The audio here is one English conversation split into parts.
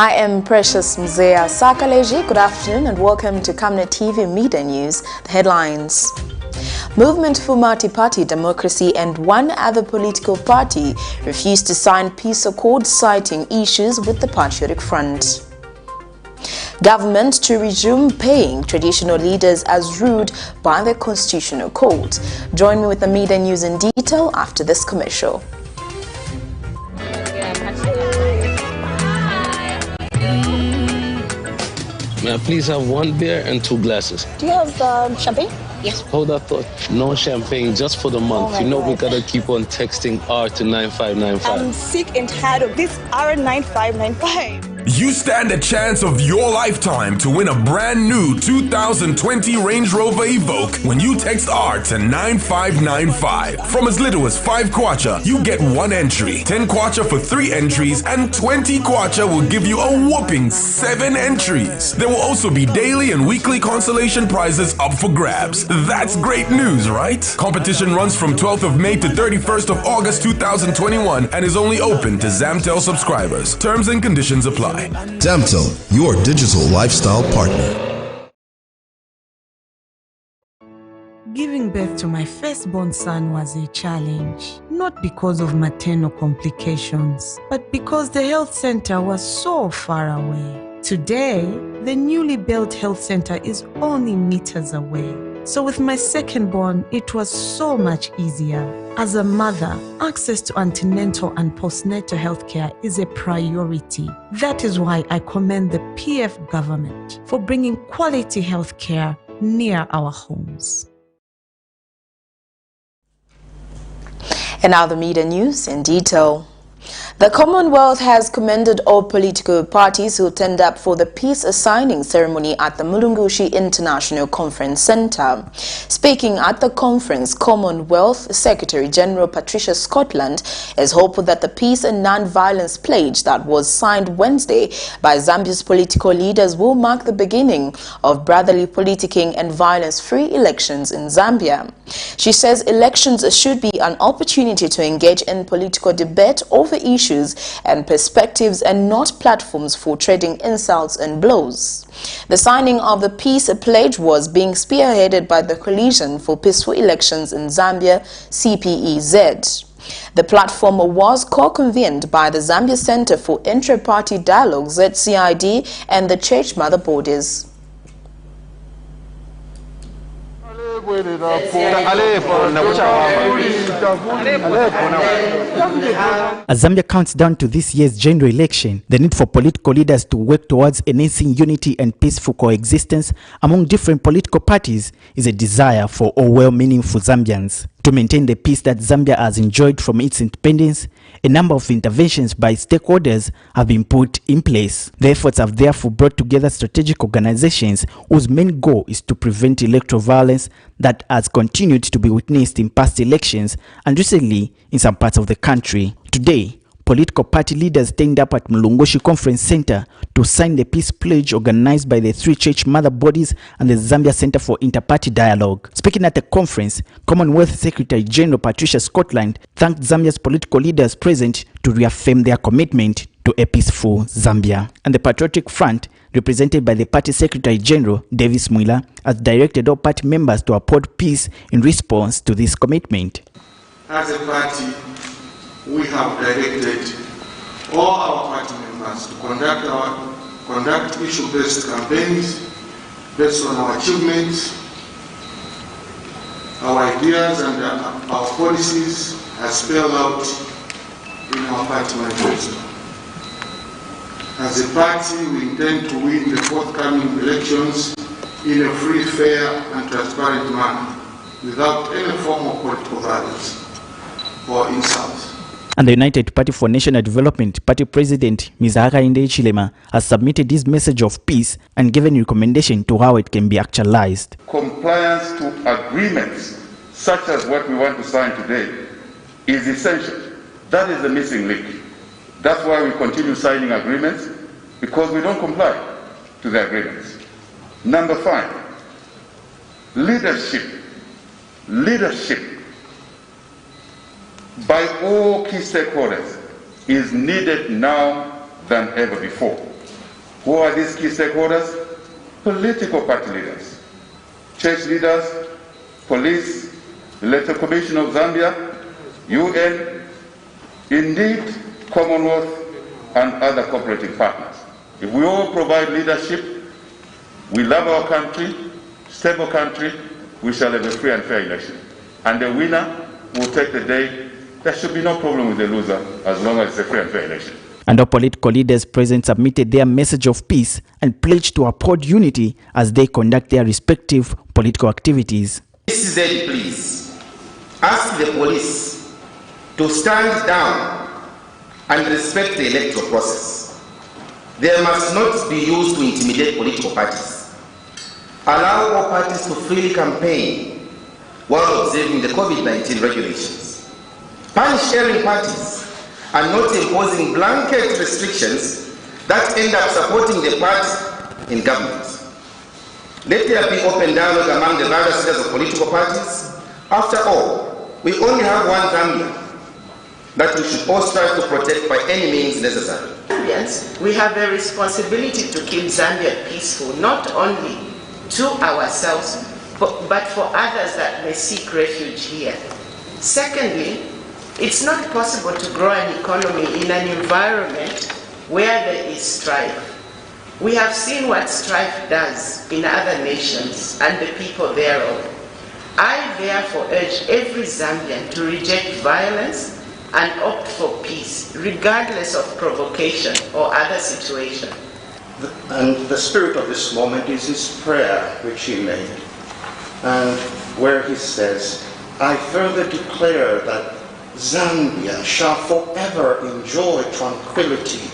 I am Precious Mzea Sakaleji. Good afternoon and welcome to Camnet TV Media News. The headlines. Movement for Multi-Party Democracy and one other political party refused to sign peace accords citing issues with the Patriotic Front. Government to resume paying traditional leaders as ruled by the Constitutional Court. Join me with the media news in detail after this commercial. May I please have one beer and 2 glasses? Do you have champagne? Yes. Hold that thought. No champagne, just for the month. Oh you know God. we gotta keep on texting R to 9595. I'm sick and tired of this R9595. You stand a chance of your lifetime to win a brand new 2020 Range Rover Evoque when you text R to 9595. From as little as 5 kwacha, you get 1 entry. 10 kwacha for 3 entries, and 20 kwacha will give you a whopping 7 entries. There will also be daily and weekly consolation prizes up for grabs. That's great news, right? Competition runs from 12th of May to 31st of August 2021 and is only open to Zamtel subscribers. Terms and conditions apply. Zamtel, your digital lifestyle partner. Giving birth to my firstborn son was a challenge, not because of maternal complications, but because the health center was so far away. Today, the newly built health center is only meters away. So with my second-born, it was so much easier. As a mother, access to antenatal and postnatal health care is a priority. That is why I commend the PF government for bringing quality health care near our homes. And now the media news in detail. The Commonwealth has commended all political parties who turned up for the peace signing ceremony at the Mulungushi International Conference Centre. Speaking at the conference, Commonwealth Secretary General Patricia Scotland is hopeful that the peace and non-violence pledge that was signed Wednesday by Zambia's political leaders will mark the beginning of brotherly politicking and violence-free elections in Zambia. She says elections should be an opportunity to engage in political debate over issues and perspectives and not platforms for trading insults and blows. The signing of the peace pledge was being spearheaded by the Coalition for Peaceful Elections in Zambia, CPEZ. The platform was co-convened by the Zambia Center for Intra-Party Dialogue, ZCID, and the Church Mother Bodies. As Zambia counts down to this year's general election, the need for political leaders to work towards enhancing unity and peaceful coexistence among different political parties is a desire for all well-meaningful Zambians. To maintain the peace that Zambia has enjoyed from its independence, a number of interventions by stakeholders have been put in place. The efforts have therefore brought together strategic organizations whose main goal is to prevent electoral violence that has continued to be witnessed in past elections and recently in some parts of the country. Today, political party leaders turned up at Mulungushi Conference Center to sign the peace pledge organized by the 3 church mother bodies and the Zambia Center for Inter-Party Dialogue. Speaking at the conference, Commonwealth Secretary General Patricia Scotland thanked Zambia's political leaders present to reaffirm their commitment to a peaceful Zambia. And the Patriotic Front, represented by the Party Secretary General Davis Mwila, has directed all party members to uphold peace in response to this commitment. As a party, we have directed all our party members to conduct issue-based campaigns based on our achievements, our ideas, and our policies as spelled out in our party manifesto. As a party, we intend to win the forthcoming elections in a free, fair, and transparent manner, without any form of political violence or insult. And the United Party for National Development Party President Ms. Hakainde Chilema has submitted his message of peace and given recommendation to how it can be actualized. Compliance to agreements such as what we want to sign today is essential. That is the missing link. That's why we continue signing agreements, because we don't comply to the agreements. Number 5, leadership. Leadership by all key stakeholders is needed now than ever before. Who are these key stakeholders? Political party leaders, church leaders, police, the Electoral Commission of Zambia, UN, indeed Commonwealth and other cooperating partners. If we all provide leadership, we love our country, stable country, we shall have a free and fair election. And the winner will take the day. There should be no problem with the loser as long as it's a free and fair election. And all political leaders present submitted their message of peace and pledged to uphold unity as they conduct their respective political activities. CZ, please ask the police to stand down and respect the electoral process. They must not be used to intimidate political parties. Allow all parties to freely campaign while observing the COVID-19 regulations. Punish erring parties and not imposing blanket restrictions that end up supporting the party in government. Let there be open dialogue among the various leaders of political parties. After all, we only have one Zambia that we should all strive to protect by any means necessary. Zambians, we have a responsibility to keep Zambia peaceful, not only to ourselves, but for others that may seek refuge here. Secondly, it's not possible to grow an economy in an environment where there is strife. We have seen what strife does in other nations and the people thereof. I therefore urge every Zambian to reject violence and opt for peace, regardless of provocation or other situation. And the spirit of this moment is his prayer which he made, and where he says, I further declare that Zambia shall forever enjoy tranquility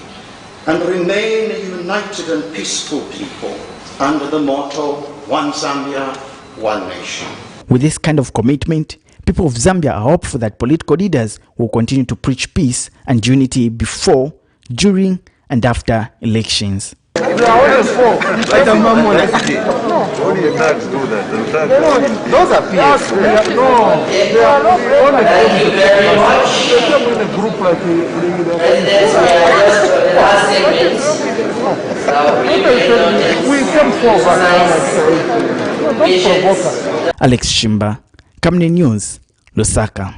and remain a united and peaceful people under the motto, one Zambia, one nation. With this kind of commitment, people of Zambia are hopeful that political leaders will continue to preach peace and unity before, during, and after elections. Those are peers. No, they are not. Thank you very much. In a group like we come forward. Don't provoke us. Alex Shimba, Camnet News, Lusaka.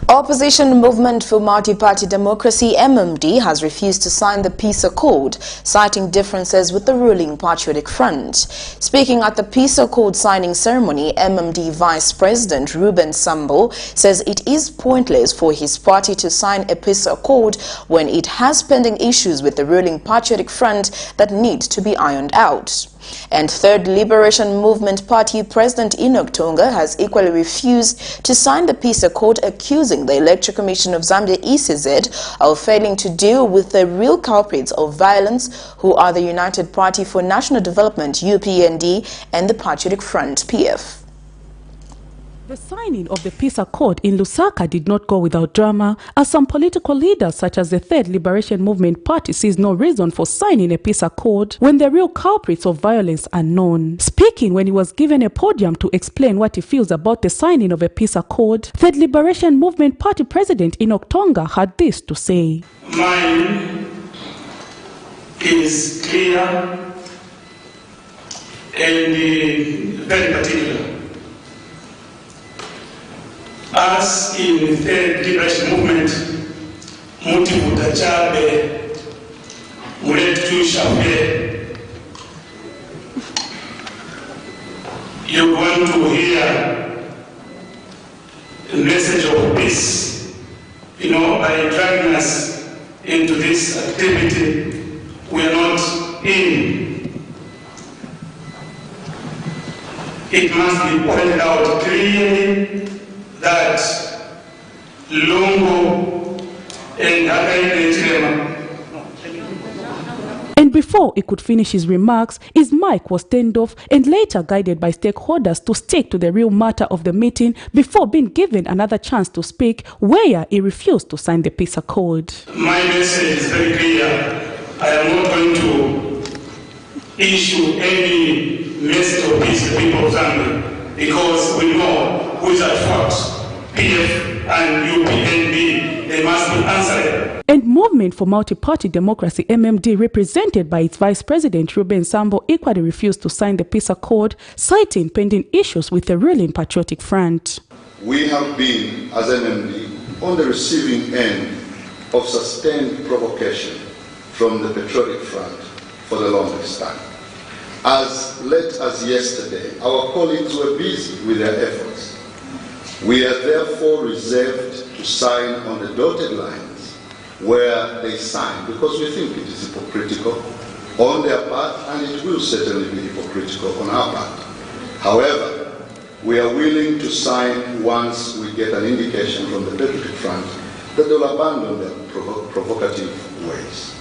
Opposition Movement for Multi-Party Democracy (MMD) has refused to sign the peace accord, citing differences with the ruling Patriotic Front. Speaking at the peace accord signing ceremony, MMD Vice President Ruben Sambo says it is pointless for his party to sign a peace accord when it has pending issues with the ruling Patriotic Front that need to be ironed out. And Third Liberation Movement Party President Enoch Tonga has equally refused to sign the peace accord, accusing the Electoral Commission of Zambia (ECZ) of failing to deal with the real culprits of violence, who are the United Party for National Development (UPND) and the Patriotic Front (PF). The signing of the peace accord in Lusaka did not go without drama, as some political leaders such as the Third Liberation Movement Party sees no reason for signing a peace accord when the real culprits of violence are known. Speaking when he was given a podium to explain what he feels about the signing of a peace accord, Third Liberation Movement Party President Enoch Tonga had this to say. Mine is clear and very particular. As in the Third Liberation Movement, Muti Mutachabe, Muletu Shabe, you're going to hear a message of peace, by dragging us into this activity we are not in. It must be pointed out clearly that Lungu and And before he could finish his remarks, his mic was turned off and later guided by stakeholders to stick to the real matter of the meeting before being given another chance to speak, where he refused to sign the peace accord. My message is very clear. I am not going to issue any message of peace to the people of Zambia, because we know who is at fault. PF and UPNB, they must be answered. And movement Movement for Multi-Party Democracy MMD, represented by its Vice President Ruben Sambo, equally refused to sign the peace accord, citing pending issues with the ruling Patriotic Front. We have been, as MMD, on the receiving end of sustained provocation from the Patriotic Front for the longest time. As late as yesterday, our colleagues were busy with their efforts. We are therefore reserved to sign on the dotted lines where they sign, because we think it is hypocritical on their part, and it will certainly be hypocritical on our part. However, we are willing to sign once we get an indication from the Patriotic Front that they will abandon their provocative ways.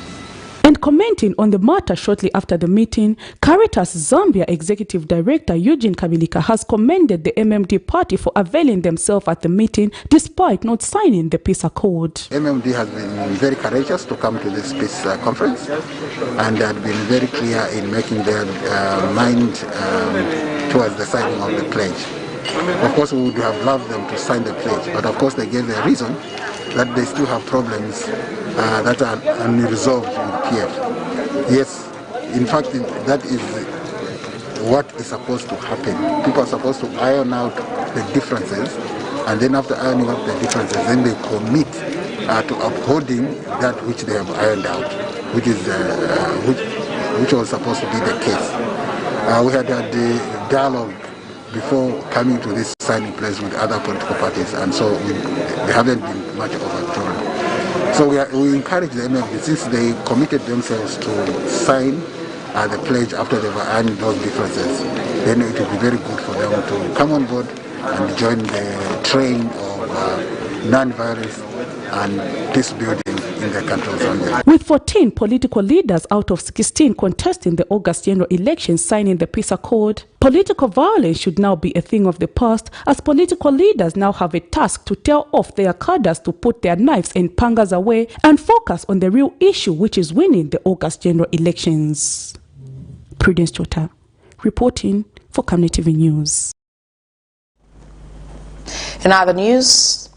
And commenting on the matter shortly after the meeting, Caritas Zambia Executive Director Eugene Kabilika has commended the MMD party for availing themselves at the meeting despite not signing the peace accord. MMD has been very courageous to come to this peace conference, and they have been very clear in making their mind towards the signing of the pledge. Of course, we would have loved them to sign the pledge, but of course they gave a reason that they still have problems that are unresolved with PF. Yes, in fact, that is what is supposed to happen. People are supposed to iron out the differences, and then after ironing out the differences, then they commit to upholding that which they have ironed out, which is which was supposed to be the case. We had a dialogue before coming to this signing place with other political parties, and so there haven't been much of a problem. So we encourage the MMD, since they committed themselves to sign the pledge after they've ironed those differences, then it will be very good for them to come on board and join the train of non-violence and peace building in the country of Zambia. With 14 political leaders out of 16 contesting the August general election signing the peace accord, political violence should now be a thing of the past, as political leaders now have a task to tell off their cadres to put their knives and pangas away and focus on the real issue, which is winning the August general elections. Prudence Chota, reporting for Camnet TV News. In other news,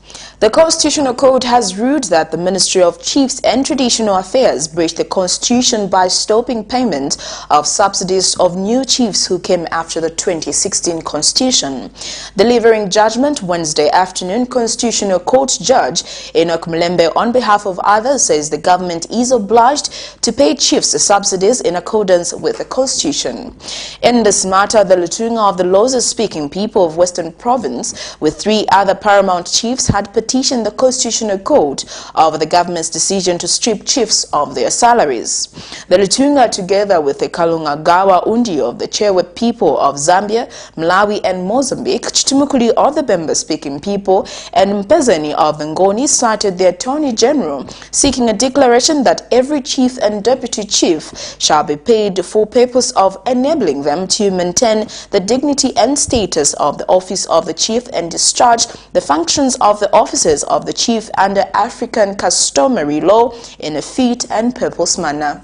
the Constitutional Code has ruled that the Ministry of Chiefs and Traditional Affairs breached the Constitution by stopping payment of subsidies of new chiefs who came after the 2016 Constitution. Delivering judgment Wednesday afternoon, Constitutional Court Judge Enoch Mlembe, on behalf of others, says the government is obliged to pay chiefs subsidies in accordance with the Constitution. In this matter, the Lutunga of the Loza-speaking people of Western Province, with 3 other paramount chiefs, had petitioned the Constitutional Court over the government's decision to strip chiefs of their salaries. The Lutunga, together with the Kalunga-Gawa Undi of the Chewe people of Zambia, Malawi and Mozambique, Chitimukuli of the Bemba-speaking people, and Mpezeni of the Ngoni, cited the Attorney General seeking a declaration that every chief and deputy chief shall be paid for purpose of enabling them to maintain the dignity and status of the office of the chief and discharge the functions of the officers of the chief under African customary law in a fit and purpose manner.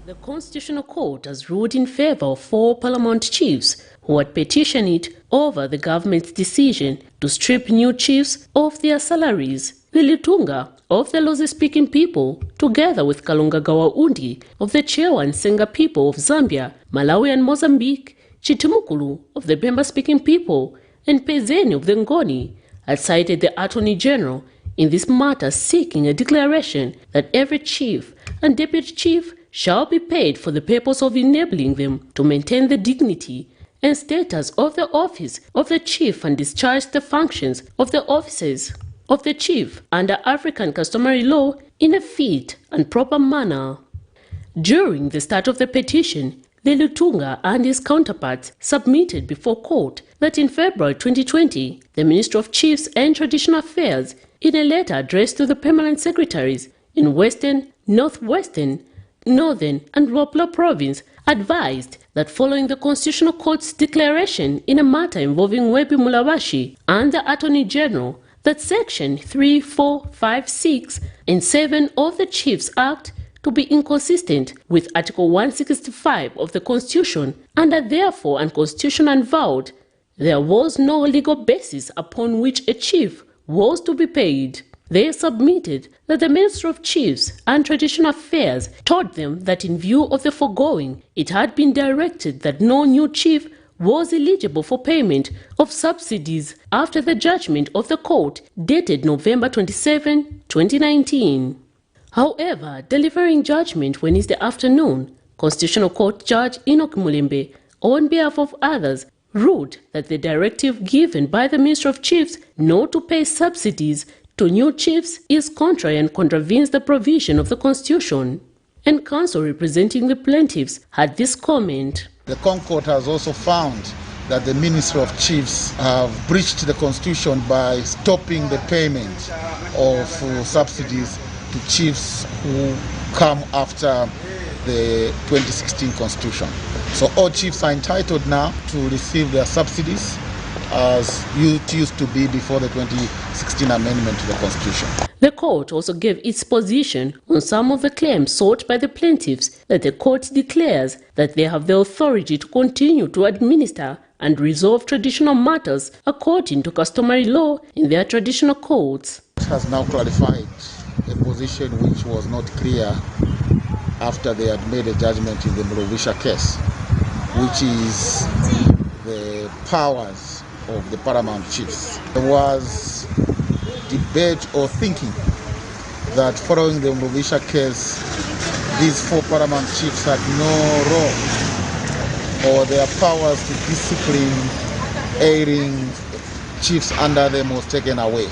The Constitutional Court has ruled in favor of 4 paramount chiefs who had petitioned it over the government's decision to strip new chiefs of their salaries. The Lutunga of the Lozi-speaking people, together with Kalunga-Gawa Undi of the Chewa and Senga people of Zambia, Malawi and Mozambique, Chitimukulu of the Bemba-speaking people, and Pezeni of the Ngoni, had cited the Attorney General in this matter, seeking a declaration that every chief and deputy chief shall be paid for the purpose of enabling them to maintain the dignity and status of the office of the chief and discharge the functions of the offices of the chief under African customary law in a fit and proper manner. During the start of the petition, the Lutunga and his counterparts submitted before court that in February 2020, the Minister of Chiefs and Traditional Affairs, in a letter addressed to the permanent secretaries in Western, Northwestern, Northern and Loplo Province, advised that following the Constitutional Court's declaration in a matter involving Webi Mulawashi and the Attorney General, that Section 3, 4, 5, 6 and 7 of the Chiefs Act to be inconsistent with Article 165 of the Constitution and are therefore unconstitutional and vowed, there was no legal basis upon which a chief was to be paid. They submitted that the Ministry of Chiefs and Traditional Affairs told them that in view of the foregoing, it had been directed that no new chief was eligible for payment of subsidies after the judgment of the court dated November 27, 2019. However, delivering judgment Wednesday afternoon, Constitutional Court Judge Enoch Mulembe, on behalf of others, ruled that the directive given by the Ministry of Chiefs not to pay subsidies to new chiefs is contrary and contravenes the provision of the Constitution. And counsel representing the plaintiffs had this comment. The Court has also found that the Ministry of Chiefs have breached the Constitution by stopping the payment of subsidies to chiefs who come after the 2016 Constitution. So all chiefs are entitled now to receive their subsidies as it used to be before the 2016 amendment to the Constitution. The court also gave its position on some of the claims sought by the plaintiffs, that the court declares that they have the authority to continue to administer and resolve traditional matters according to customary law in their traditional courts. It has now clarified a position which was not clear after they had made a judgment in the Mlovisha case, which is the powers of the paramount chiefs. There was debate or thinking that following the Mlovisha case, these four paramount chiefs had no role or their powers to discipline erring chiefs under them was taken away.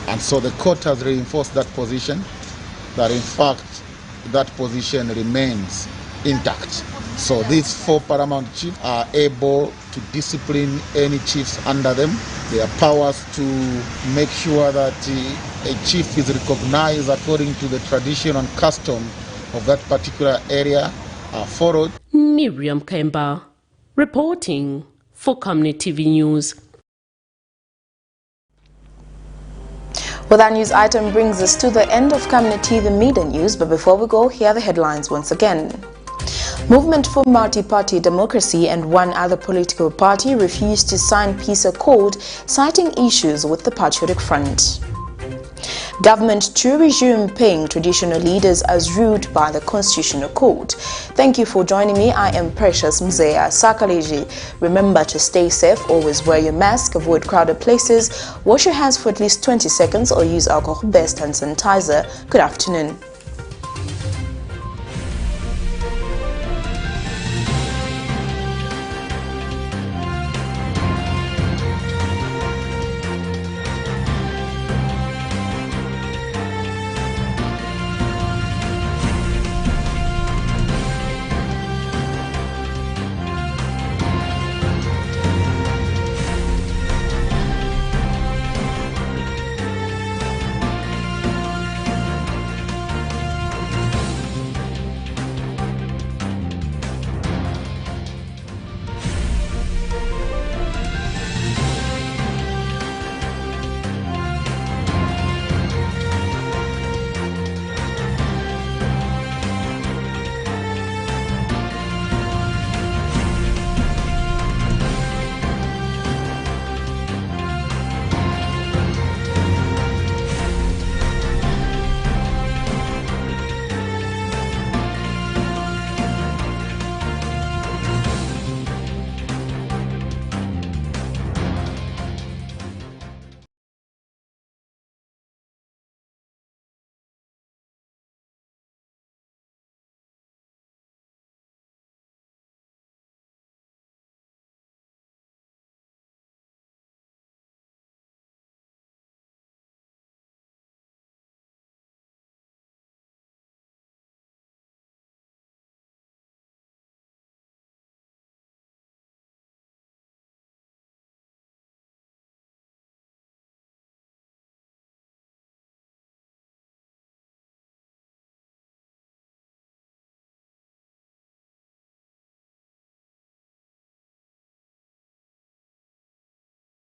And so the court has reinforced that position, that in fact that position remains intact. So these four paramount chiefs are able to discipline any chiefs under them. Their powers to make sure that a chief is recognized according to the tradition and custom of that particular area are followed. Miriam Kemba, reporting for Camnet TV News. Well, that news item brings us to the end of Camnet TV Media News, but before we go, here are the headlines once again. Movement for Multi-Party Democracy and one other political party refused to sign peace accord, citing issues with the Patriotic Front. Government to resume paying traditional leaders as ruled by the Constitutional Court. Thank you for joining me. I am Precious Mzea Sakaleji. Remember to stay safe, always wear your mask, avoid crowded places, wash your hands for at least 20 seconds or use alcohol-based hand sanitizer. Good afternoon.